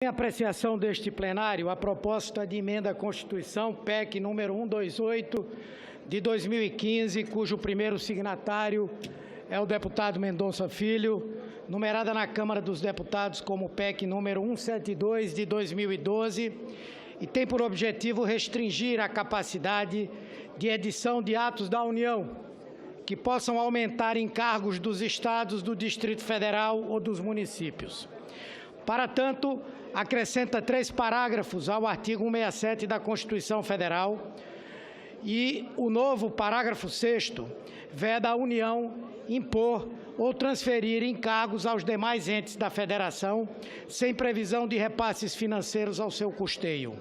Em apreciação deste plenário, a proposta de emenda à Constituição, PEC número 128 de 2015, cujo primeiro signatário é o deputado Mendonça Filho, numerada na Câmara dos Deputados como PEC número 172 de 2012, e tem por objetivo restringir a capacidade de edição de atos da União, que possam aumentar encargos dos estados, do Distrito Federal ou dos municípios. Para tanto, acrescenta 3 parágrafos ao artigo 167 da Constituição Federal e o novo parágrafo 6º veda a União impor ou transferir encargos aos demais entes da Federação, sem previsão de repasses financeiros ao seu custeio.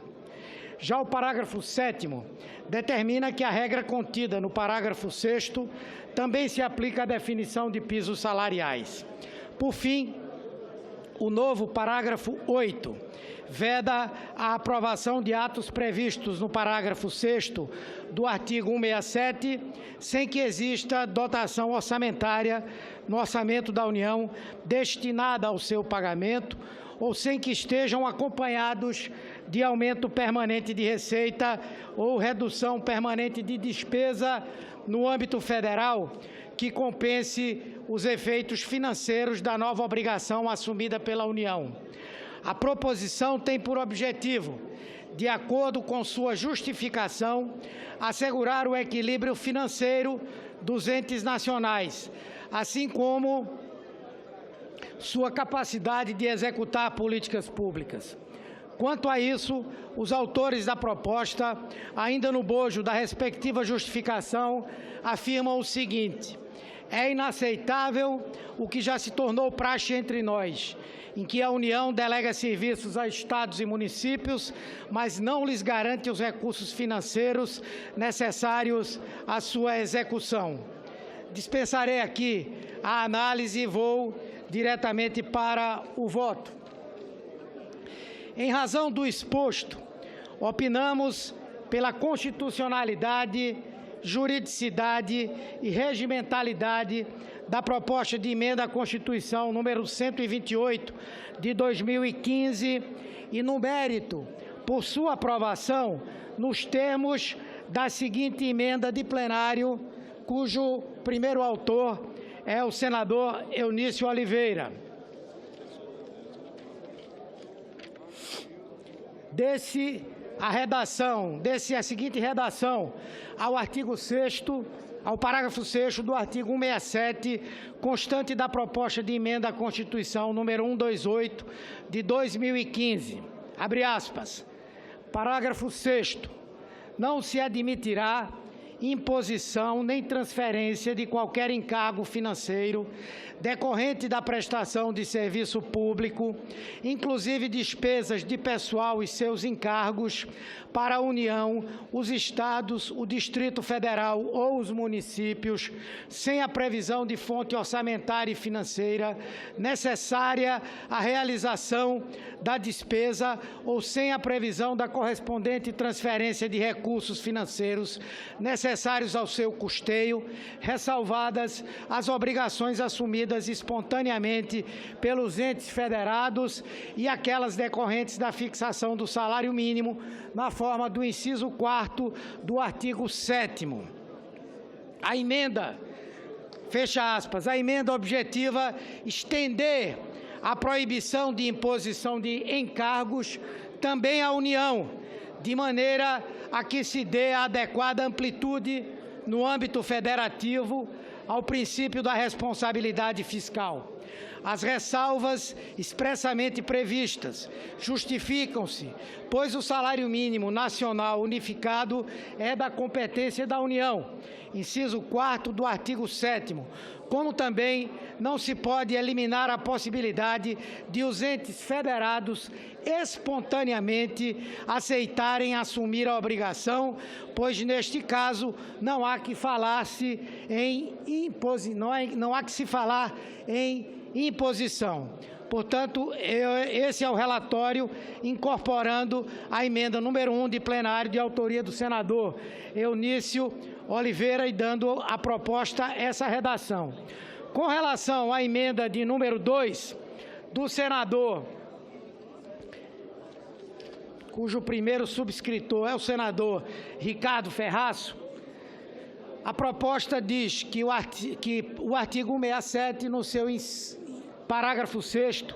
Já o parágrafo 7º determina que a regra contida no parágrafo 6º também se aplica à definição de pisos salariais. Por fim, o novo parágrafo 8 veda a aprovação de atos previstos no parágrafo 6º do artigo 167, sem que exista dotação orçamentária no orçamento da União destinada ao seu pagamento ou sem que estejam acompanhados de aumento permanente de receita ou redução permanente de despesa no âmbito federal, que compense os efeitos financeiros da nova obrigação assumida pela União. A proposição tem por objetivo, de acordo com sua justificação, assegurar o equilíbrio financeiro dos entes nacionais, assim como sua capacidade de executar políticas públicas. Quanto a isso, os autores da proposta, ainda no bojo da respectiva justificação, afirmam o seguinte: é inaceitável o que já se tornou praxe entre nós, em que a União delega serviços a estados e municípios, mas não lhes garante os recursos financeiros necessários à sua execução. Dispensarei aqui a análise e vou diretamente para o voto. Em razão do exposto, opinamos pela constitucionalidade, juridicidade e regimentalidade da proposta de emenda à Constituição número 128 de 2015 e, no mérito, por sua aprovação nos termos da seguinte emenda de plenário, cujo primeiro autor é o senador Eunício Oliveira. A seguinte redação ao artigo 6º, ao parágrafo 6º do artigo 167, constante da proposta de emenda à Constituição número 128 de 2015. Abre aspas. Parágrafo 6º. Não se admitirá imposição nem transferência de qualquer encargo financeiro decorrente da prestação de serviço público, inclusive despesas de pessoal e seus encargos, para a União, os estados, o Distrito Federal ou os municípios, sem a previsão de fonte orçamentária e financeira necessária à realização da despesa ou sem a previsão da correspondente transferência de recursos financeiros necessários ao seu custeio, ressalvadas as obrigações assumidas espontaneamente pelos entes federados e aquelas decorrentes da fixação do salário mínimo na forma do inciso 4º do artigo 7º. A emenda, fecha aspas, a emenda objetiva estender a proibição de imposição de encargos também à União, de maneira a que se dê a adequada amplitude no âmbito federativo ao princípio da responsabilidade fiscal. As ressalvas expressamente previstas justificam-se, pois o salário mínimo nacional unificado é da competência da União, inciso 4º do artigo 7º, como também não se pode eliminar a possibilidade de os entes federados espontaneamente aceitarem assumir a obrigação, pois neste caso não há que falar-se em imposição. Portanto, esse é o relatório incorporando a emenda número 1 de plenário de autoria do senador Eunício Oliveira e dando à proposta essa redação. Com relação à emenda de número 2 do senador cujo primeiro subscritor é o senador Ricardo Ferraço, a proposta diz que o artigo 167, no seu parágrafo 6º,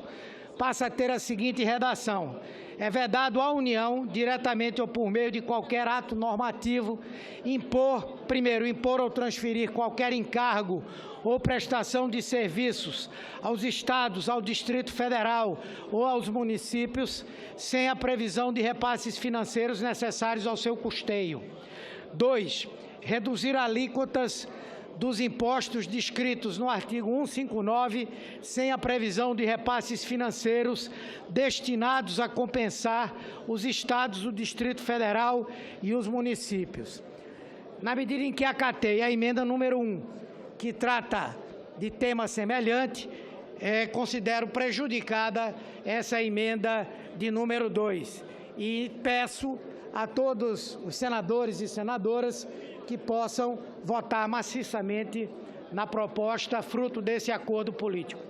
passa a ter a seguinte redação: é vedado à União, diretamente ou por meio de qualquer ato normativo, impor ou transferir qualquer encargo ou prestação de serviços aos Estados, ao Distrito Federal ou aos municípios, sem a previsão de repasses financeiros necessários ao seu custeio. 2. Reduzir alíquotas dos impostos descritos no artigo 159, sem a previsão de repasses financeiros destinados a compensar os Estados, o Distrito Federal e os municípios. Na medida em que acatei a emenda número 1, que trata de tema semelhante, considero prejudicada essa emenda de número 2 e peço a todos os senadores e senadoras que possam votar maciçamente na proposta fruto desse acordo político.